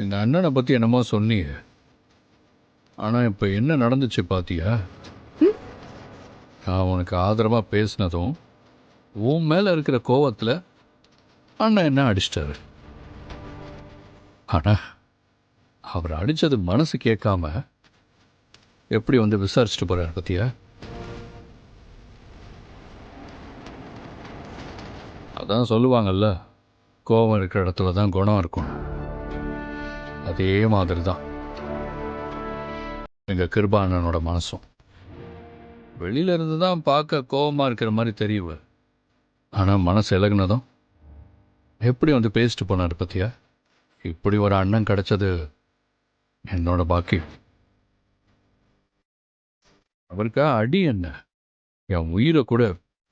எங்கள் அண்ணனை பற்றி என்னமோ சொன்னீங்க. ஆனால் இப்போ என்ன நடந்துச்சு பாத்தியா? நான் உனக்கு ஆதரவாக பேசினதும் உன் மேலே இருக்கிற கோவத்தில் அண்ணன் என்ன அடிச்சிட்டாரு. ஆனால் அவர் அடித்தது மனசு கேட்காம எப்படி வந்து விசாரிச்சுட்டு போகிறார் பத்தியா? அதான் சொல்லுவாங்கல்ல, கோபம் இருக்கிற இடத்துல தான் குணம் இருக்கும். அதே மாதிரி தான் எங்கள் கிருபா அண்ணனோட மனசும். வெளியிலேருந்து தான் பார்க்க கோபமாக இருக்கிற மாதிரி தெரியுது. ஆனால் மனசு இலகுனதும் எப்படி வந்து பேசிட்டு போனார் பத்தியா? இப்படி ஒரு அண்ணன் கிடைச்சது என்னோட பாக்கியம். அவருக்கா அடி என்ன, என் உயிரை கூட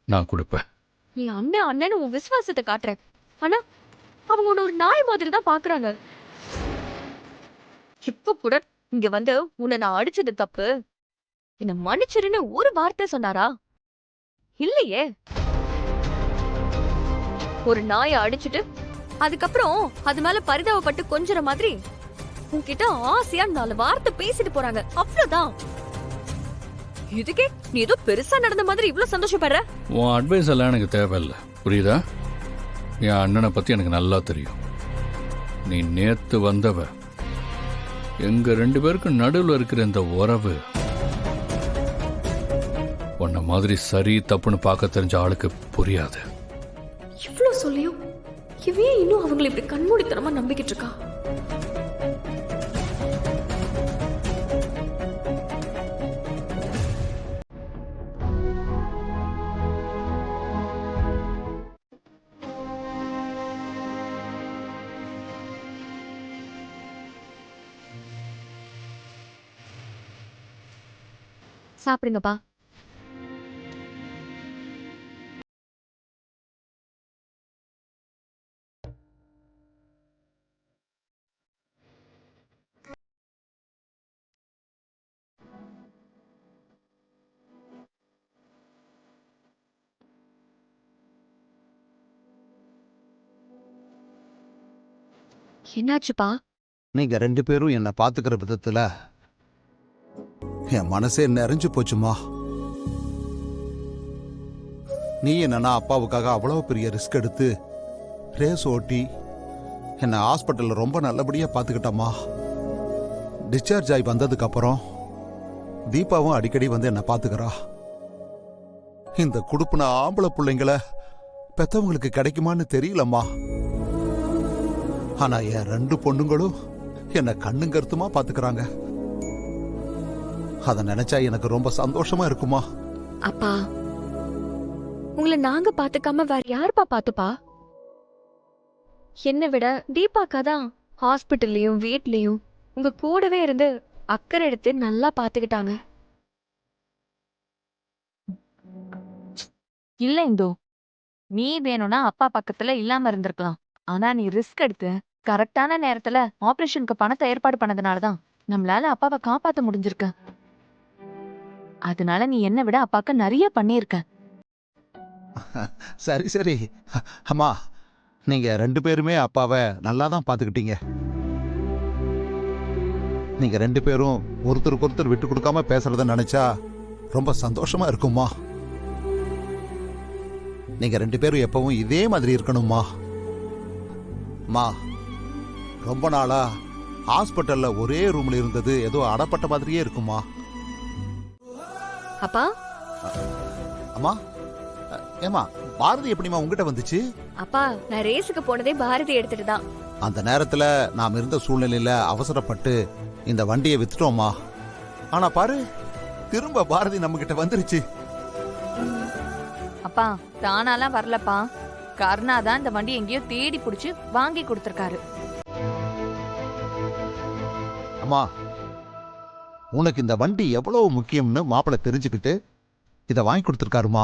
நான் கொடுப்பேன். நீ அண்ணன் அண்ணன்னு உன் விசுவாசத்தை காட்டுற. ஆனா அவங்க உன்னை ஒரு நாய் மாதிரி தான் பாக்குறாங்க. இப்ப கூட இங்க வந்து உன்னை நான் அடிச்சது தப்பு, என்ன மன்னிச்சிருன்னு ஒரு வார்த்தை சொன்னாரா? இல்லையே. ஒரு நாயை அடிச்சுட்டு அதுக்கப்புறம் அது மேல பரிதாபப்பட்டு கொஞ்சற மாதிரி உன்கிட்ட ஆசையா 4 வார்த்தை பேசிட்டு போறாங்க, அவ்வளவுதான். இதுக்கே நீ ஏதோ பெருசா நடந்த மாதிரி இவ்வளவு சந்தோஷப்படுற? உன் அட்வைஸ் எல்லாம் எனக்கு தேவையில்லை, புரியுதா? என் அண்ணனை பற்றி எனக்கு நல்லா தெரியும். நீ நேத்து வந்தவ. எங்க 2 பேருக்கும் நடுவில் இருக்கிற இந்த உறவு உன்ன மாதிரி சரி தப்புன்னு பார்க்க தெரிஞ்ச ஆளுக்கு புரியாது. இவ்வளவு சொல்லியும் இவன் இன்னும் அவங்களை இப்படி கண்மூடித்தனமா நம்பிக்கிட்டு இருக்கா? சாப்பிடுங்கப்பா. என்னாச்சுப்பா? நீங்க 2 பேரும் என்னை பாத்துக்கிற விதத்துல என் மனசே நிறைஞ்சு போச்சுமா. நீ என்னன்னா அப்பாவுக்காக அவ்வளவு பெரிய ரிஸ்க் எடுத்து ரேஸ் ஓட்டி என்னை ஹாஸ்பிட்டல்ல ரொம்ப நல்லபடியா பாத்துக்கிட்டம்மா. டிஸ்சார்ஜ் ஆகி வந்ததுக்கு அப்புறம் தீபாவும் அடிக்கடி வந்து என்னை பாத்துக்கிறா. இந்த குடுப்புன ஆம்பளை பிள்ளைங்களை பெத்தவங்களுக்கு கிடைக்குமான்னு தெரியலம்மா. ஆனா என் 2 பொண்ணுங்களும் என்னை கண்ணும் கருத்துமா பாத்துக்கிறாங்க. அதை நினைச்சா எனக்கு ரொம்ப சந்தோஷமா இருக்குமா. அப்பா, உங்களை நாங்க பாத்துக்காம வேற யாருப்பா பாத்துப்பா? என்னை விட தீபாக்கா தான் ஹாஸ்பிட்டல்லையும் வீட்லயும் உங்க கூடவே இருந்து அக்கறை எடுத்து நல்லா பாத்துக்கிட்டாங்க. இல்ல இந்து, நீ வேணும்னா அப்பா பக்கத்துல இல்லாம இருந்திருக்கலாம். ஆனா நீ ரிஸ்க் எடுத்து கரெக்டான நேரத்துல ஆபரேஷனுக்கு பணத்தை ஏற்பாடு பண்ணதுனாலதான் நம்மளால அப்பாவை காப்பாத்த முடிஞ்சிருக்கு. அதனால நீ என்னை விட அப்பாக்கு நிறைய பண்ணிருக்க. சரி சரி அம்மா, நீங்க 2 பேருமே அப்பாவை நல்லா தான் பாத்துக்கிட்டீங்க. நீங்க 2 பேரும் ஒருத்தருக்கு ஒருத்தர் விட்டு கொடுக்காம பேசுறத நினைச்சா ரொம்ப சந்தோஷமா இருக்கும்மா. நீங்க 2 பேரும் எப்பவும் இதே மாதிரி இருக்கணும்மா. மா, ரொம்ப நாளா ஹாஸ்பிட்டல்ல ஒரே ரூம்ல இருந்தது ஏதோ அடப்பட்ட மாதிரியே இருக்குமா. அப்பா, அம்மா, ஏமா பாரதி எப்படிமா உங்ககிட்ட வந்துச்சு? அப்பா, நான் ரேஸுக்கு போனதே பாரதி எடுத்துட்டு தான். அந்த நேரத்துல நாம் இருந்த சூழ்நிலையில அவசரப்பட்டு இந்த வண்டியை வித்துட்டோம்மா. ஆனா பாரு, திரும்ப பாரதி நம்ம கிட்ட வந்துருச்சு. அப்பா தானாலாம் வரலப்பா, கருணா தான் இந்த வண்டி எங்கேயோ தேடி புடிச்சு வாங்கி கொடுத்திருக்காரு. அம்மா, உனக்கு இந்த வண்டி எவ்வளவு முக்கியம்னு மாப்பிள்ளை தெரிஞ்சுக்கிட்டு இத வாங்கி கொடுத்திருக்காருமா.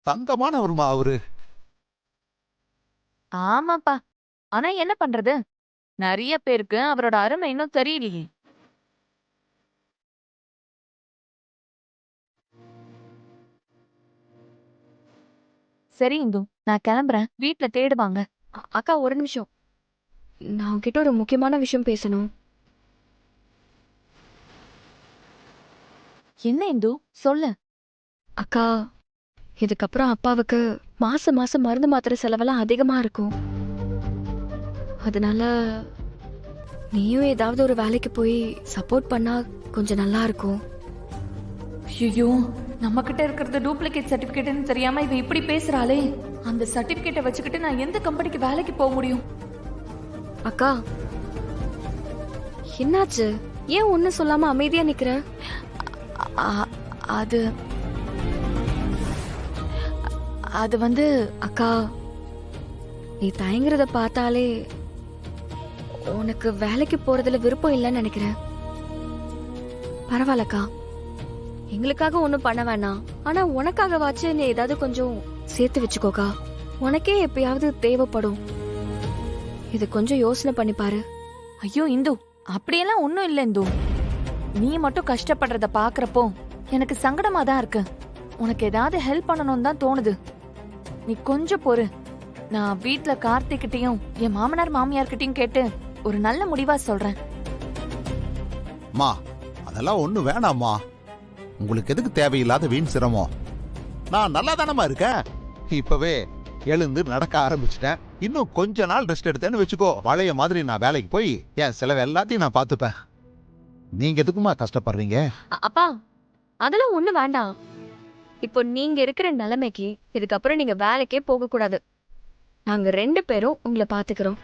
தங்கமானவருமா அவரு. ஆமாப்பா, ஆனா என்ன பண்றது, நிறைய பேருக்கு அவரோட அருமை இன்னும் தெரியலையே. சரி இந்து, நான் கிளம்புறேன். வீட்ல தேடுவாங்க. அக்கா, ஒரு நிமிஷம். நான் உன்கிட்ட ஒரு முக்கியமான விஷயம் பேசணும். என்ன இந்து, சொல்லு. அக்கா, இதுக்கப்புறம் அப்பாவுக்கு மாசம் மாசம் மருந்து மாத்திரை செலவெல்லாம் அதிகமா இருக்கும். அதனால நீயும் ஏதாவது ஒரு வேலைக்கு போய் சப்போர்ட் பண்ணா கொஞ்சம் நல்லா இருக்கும். ஐயோ, நம்ம கிட்ட இருக்கிறது டூப்ளிகேட் சர்டிபிகேட்னு தெரியாம இவ இப்படி பேசுறாளே. அந்த சர்டிபிகேட்டை வச்சுக்கிட்டு நான் எந்த கம்பெனிக்கு வேலைக்கு போக முடியும்? அக்கா, என்னாச்சு? ஏன் ஒன்னும் சொல்லாம அமைதியா நிக்கிற? அது அது வந்து அக்கா, நீ தயங்குறத பார்த்தாலே உனக்கு வேலைக்கு போறதுல விருப்பம் இல்லைன்னு நினைக்கிறேன். பரவாயில்லக்கா, எங்களுக்காக ஒன்றும் பண்ண வேணாம். ஆனா உனக்காகவாச்சு நீ ஏதாவது கொஞ்சம் சேர்த்து வச்சுக்கோக்கா. உனக்கே எப்பயாவது தேவைப்படும். இது கொஞ்சம் யோசனை பண்ணி பாரு. ஐயோ இந்து, அப்படியெல்லாம் ஒண்ணும் இல்ல இந்து. நீ மட்டும் கஷ்டப்படுறத பாக்குறப்போ எனக்கு சங்கடமா தான் இருக்கு. உனக்கு ஏதாவது ஹெல்ப் பண்ணணும்னு தான் தோணுது. நீ கொஞ்சம் பொறு. நான் வீட்ல கார்த்திக்கிட்டையும் என் மாமனார் மாமியார்கிட்டயும் கேட்டு ஒரு நல்ல முடிவா சொல்றேன். மா, அதெல்லாம் ஒன்றும் வேணாம்மா. உங்களுக்கு எதுக்கு தேவையில்லாத வீண் சிரமம்? நான் நல்லா தானம்மா இருக்கேன். இப்பவே எழுந்து நடக்க ஆரம்பிச்சிட்டேன். இன்னும் கொஞ்ச நாள் ரெஸ்ட் எடுத்தேன்னு வச்சுக்கோ, பழைய மாதிரி நான் வேலைக்கு போய் என் செலவு எல்லாத்தையும் நான் பார்த்துப்பேன். நீங்க எதுக்குமா கஷ்டப்படுறீங்க? அப்பா, அதெல்லாம் ஒண்ணு வேண்டாம். இப்போ நீங்க இருக்கிற நிலைமைக்கு இதுக்கப்புறம் நீங்க வேலைக்கே போக கூடாது. நாங்க 2 பேரும் உங்களை பாத்துக்கிறோம்.